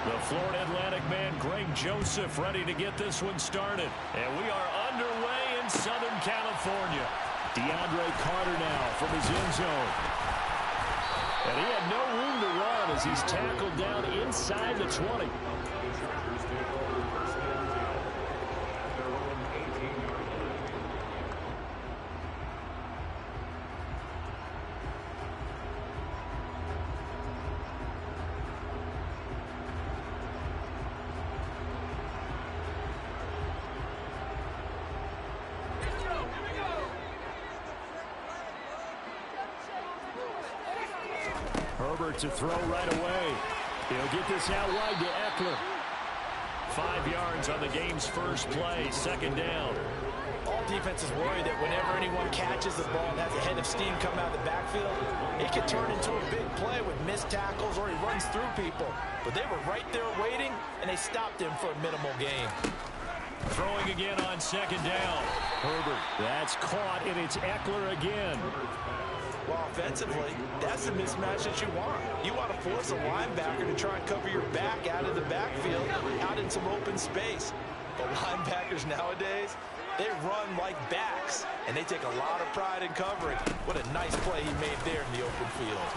The Florida Atlantic man, Greg Joseph, ready to get this one started. And we are underway in Southern California. DeAndre Carter now from his end zone. And he had no room to run as he's tackled down inside the 20. Herbert to throw right away. He'll get this out wide to Eckler. 5 yards on the game's first play, second down. All defenses worry that whenever anyone catches the ball and has a head of steam coming out of the backfield, it can turn into a big play with missed tackles or he runs through people. But they were right there waiting, and they stopped him for a minimal gain. Throwing again on second down. Herbert, that's caught, and it's Eckler again. Well, offensively, that's the mismatch that you want. You want to force a linebacker to try and cover your back out of the backfield, out in some open space. But linebackers nowadays, they run like backs, and they take a lot of pride in covering. What a nice play he made there in the open field.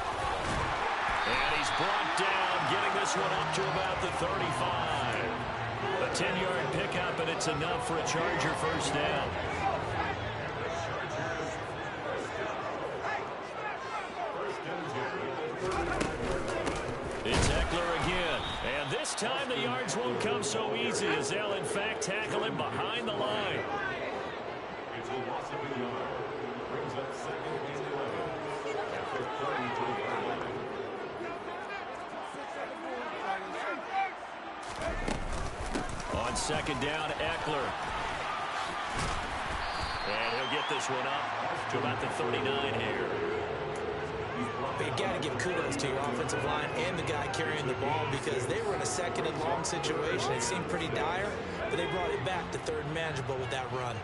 And he's brought down, getting this one up to about the 35. A 10-yard pickup, and it's enough for a Charger first down. It's Eckler again. And this time the yards won't come so easy as they'll, in fact, tackle him behind the line. On second down, Eckler. And he'll get this one up to about the 39 here. But you got to give kudos to your offensive line and the guy carrying the ball because they were in a second and long situation. It seemed pretty dire, but they brought it back to third and manageable with that run.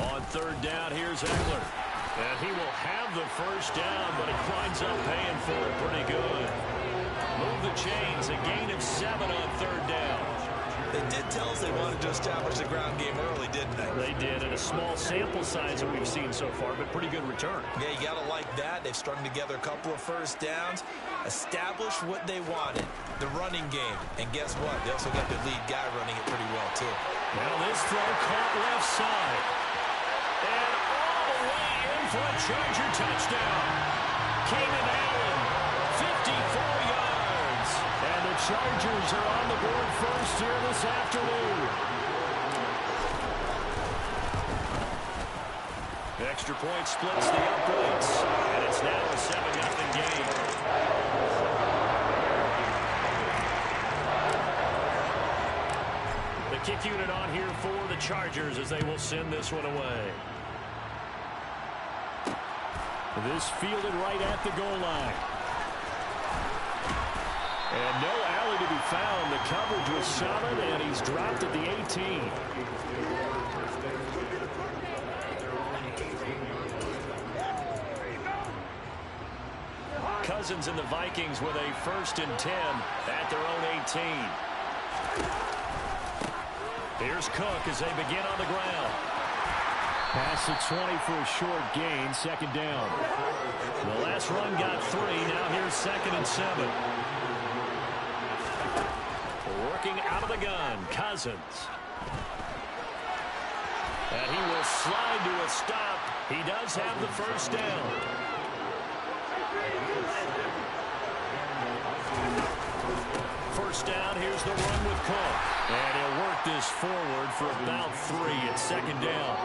On third down, here's Eckler. And he will have the first down, but he winds up paying for it pretty good. Move the chains, a gain of 7 on third down. They did tell us they wanted to establish the ground game early, didn't they? They did, and a small sample size that we've seen so far, but pretty good return. Yeah, you got to like that. They've strung together a couple of first downs, established what they wanted, the running game. And guess what? They also got the lead guy running it pretty well, too. Now this throw caught left side. And all the way in for a Charger touchdown. Keenan Allen, 54 yards. And the Chargers are on the board first here this afternoon. Extra point splits the uprights. And it's now a 7-0 game. The kick unit on here for the Chargers as they will send this one away. This fielded right at the goal line. And no alley to be found. The coverage was solid, and he's dropped at the 18. Cousins and the Vikings with a 1st and 10 at their own 18. Here's Cook as they begin on the ground. Pass the 20 for a short gain, second down. The last run got 3, now here's 2nd and 7. Working out of the gun, Cousins. And he will slide to a stop. He does have the first down. First down, here's the run with Cook. And he'll work this forward for about 3 at second down.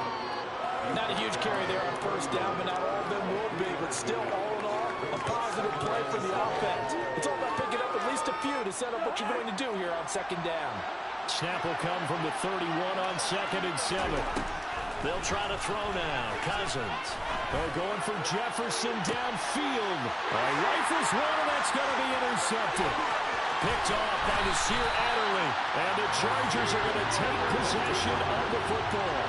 Not a huge carry there on first down, but not all of them will be. But still, all in all, a positive play for the offense. It's all about picking up at least a few to set up what you're going to do here on second down. Snap will come from the 31 on 2nd and 7. They'll try to throw now. Cousins. They're going for Jefferson downfield. Rifles one, and that's going to be intercepted. Picked off by Nasir Adderley. And the Chargers are going to take possession of the football.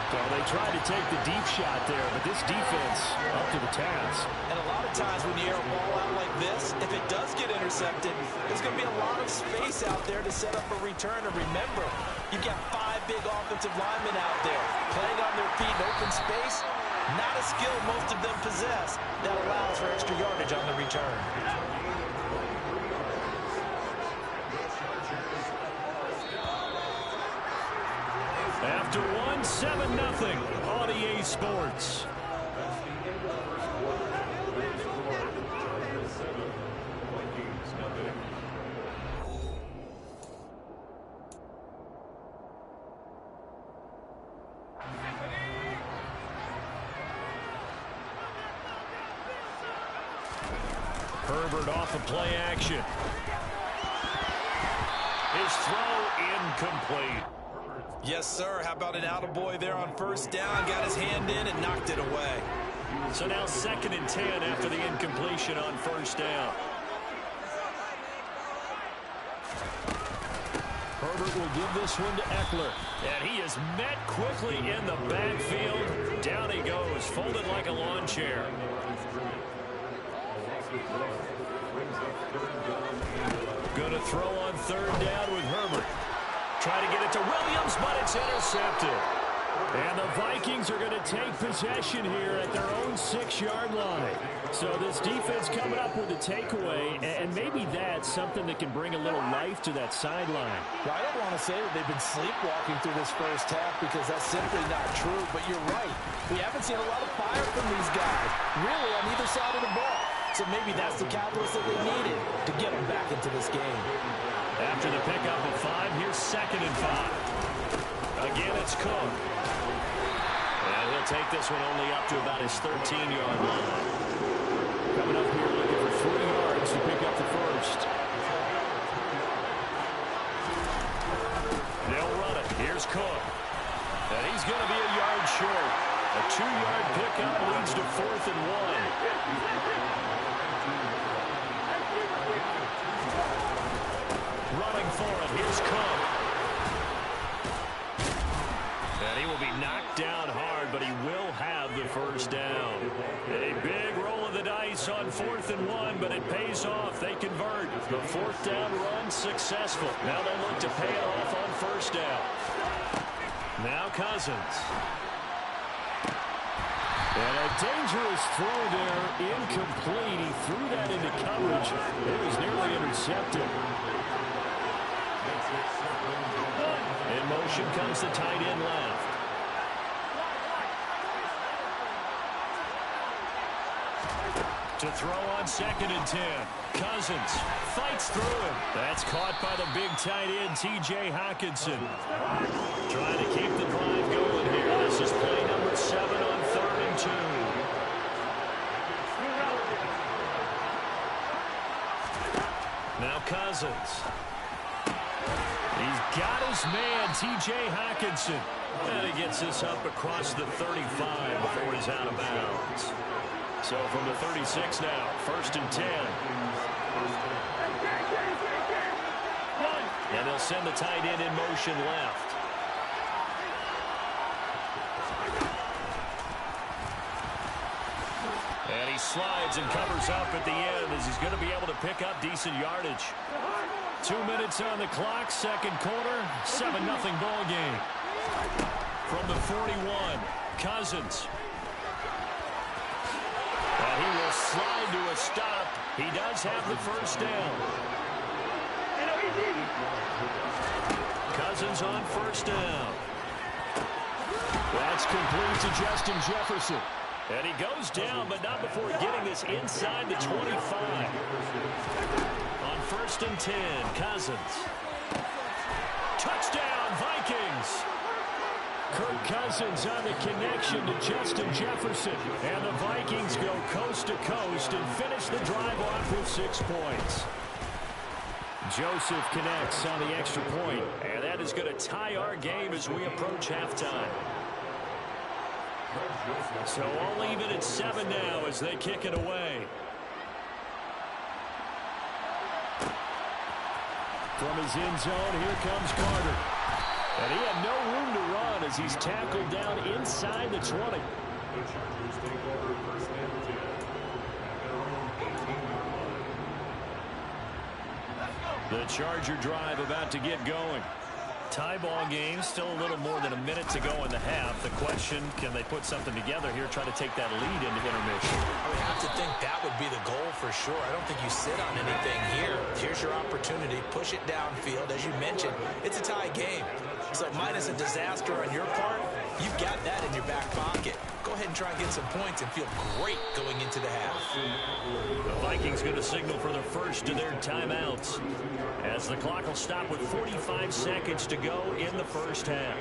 So they tried to take the deep shot there, but this defense up to the task. And a lot of times when you air a ball out like this, if it does get intercepted, there's going to be a lot of space out there to set up a return. And remember, you've got 5 big offensive linemen out there playing on their feet in open space. Not a skill most of them possess that allows for extra yardage on the return. After one, 7-0 on EA Sports. Herbert off of play action. His throw incomplete. Yes, sir. How about an attaboy there on first down? Got his hand in and knocked it away. So now 2nd and 10 after the incompletion on first down. Herbert will give this one to Eckler. And he is met quickly in the backfield. Down he goes, folded like a lawn chair. Going to throw on 3rd down with Herbert. Try to get it to Williams, but it's intercepted. And the Vikings are going to take possession here at their own 6-yard line. So this defense coming up with a takeaway, and maybe that's something that can bring a little life to that sideline. Well, I don't want to say that they've been sleepwalking through this first half because that's simply not true, but you're right. We haven't seen a lot of fire from these guys, really on either side of the ball. So maybe that's the catalyst that they needed to get them back into this game. After the pickup of 5, here's 2nd and 5. Again, it's Cook. And he'll take this one only up to about his 13-yard line. Coming up here looking for 3 yards to pick up the first. They'll run it. Here's Cook. And he's going to be a yard short. A 2-yard pickup leads to 4th and 1. Running for it. Here's Cook. And he will be knocked down hard, but he will have the first down. A big roll of the dice on 4th and 1, but it pays off. They convert. The 4th down run successful. Now they'll look to pay it off on 1st down. Now Cousins. And a dangerous throw there, incomplete. He threw that into coverage. It was nearly intercepted. In motion comes the tight end left. To throw on 2nd and 10. Cousins fights through him. That's caught by the big tight end, T.J. Hockenson. Trying to keep the drive going here. This is play number 7 on 3rd and 2. Now Cousins. He's got his man, T.J. Hockenson. And he gets this up across the 35 before he's out of bounds. So from the 36 now, 1st and 10. And they'll send the tight end in motion left. And he slides and covers up at the end as he's going to be able to pick up decent yardage. 2 minutes on the clock, 2nd quarter, 7-0 ball game. From the 41, Cousins. And he will slide to a stop. He does have the first down. Cousins on 1st down. That's complete to Justin Jefferson. And he goes down, but not before getting this inside the 25. On 1st and 10, Cousins. Touchdown, Vikings. Kirk Cousins on the connection to Justin Jefferson. And the Vikings go coast to coast and finish the drive off with 6 points. Joseph connects on the extra point. And that is going to tie our game as we approach halftime. So all even at 7 now as they kick it away. From his end zone, here comes Carter. And he had no room to run as he's tackled down inside the 20. The Charger drive about to get going. Tie ball game, still a little more than a minute to go in the half. The question, can they put something together here, try to take that lead into intermission? I would have to think that would be the goal for sure. I don't think you sit on anything here. Here's your opportunity. Push it downfield. As you mentioned, it's a tie game. So minus a disaster on your part, you've got that in your back pocket. Go ahead and try and get some points and feel great going into the half. The Vikings going to signal for the first of their timeouts, as the clock will stop with 45 seconds to go in the first half.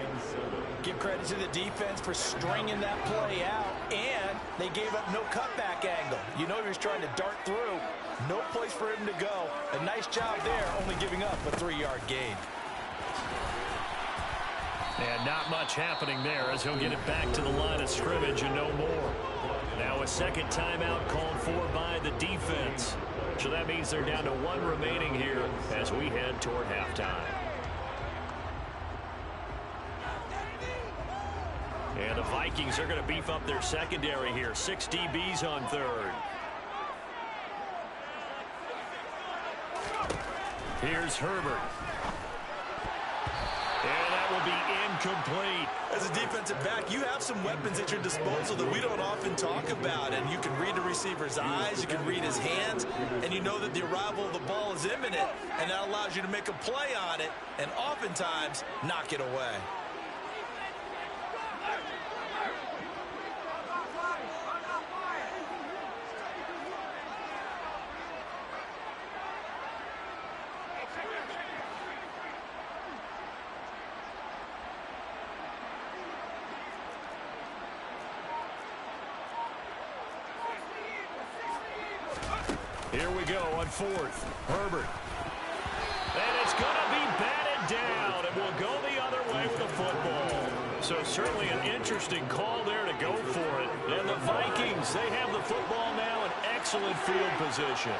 Give credit to the defense for stringing that play out, and they gave up no cutback angle. You know he was trying to dart through. No place for him to go. A nice job there, only giving up a 3-yard gain. And not much happening there as he'll get it back to the line of scrimmage and no more. Now a second timeout called for by the defense. So that means they're down to 1 remaining here as we head toward halftime. And the Vikings are going to beef up their secondary here. 6 DBs on third. Here's Herbert. And that will be incomplete. As a defensive back, you have some weapons at your disposal that we don't often talk about. And you can read the receiver's eyes, you can read his hands, and you know that the arrival of the ball is imminent. And that allows you to make a play on it and oftentimes knock it away. Here we go on fourth. Herbert. And it's going to be batted down. It will go the other way with the football. So certainly an interesting call there to go for it. And the Vikings, they have the football now in excellent field position.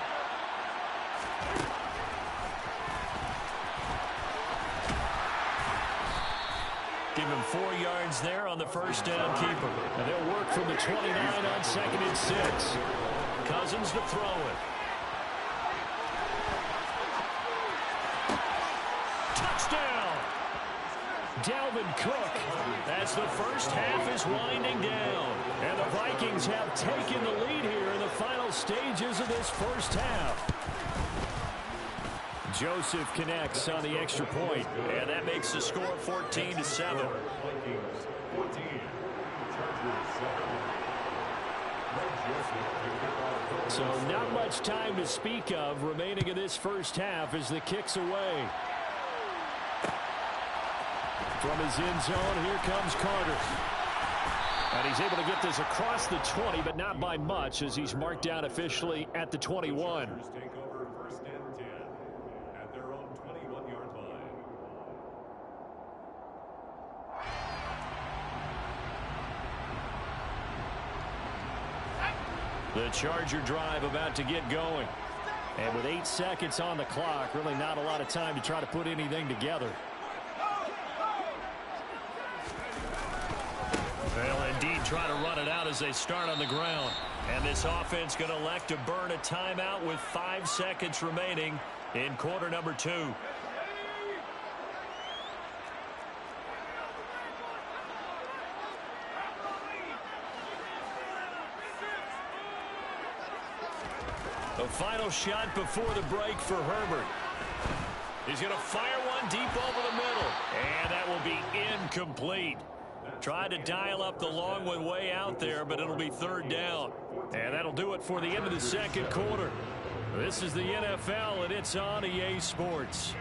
Give him 4 yards there on the first down keeper. And they'll work from the 29 on 2nd and 6. Cousins to throw it. Touchdown! Dalvin Cook as the first half is winding down. And the Vikings have taken the lead here in the final stages of this first half. Joseph connects on the extra point, and that makes the score 14-7. So not much time to speak of remaining in this first half as the kick's away. From his end zone, here comes Carter. And he's able to get this across the 20, but not by much as he's marked down officially at the 21. The Charger drive about to get going. And with 8 seconds on the clock, really not a lot of time to try to put anything together. They'll indeed try to run it out as they start on the ground. And this offense going to elect to burn a timeout with 5 seconds remaining in quarter number 2. The final shot before the break for Herbert. He's going to fire one deep over the middle. And that will be incomplete. Tried to dial up the long one way out there, but it'll be 3rd down. And that'll do it for the end of the second quarter. This is the NFL, and it's on EA Sports.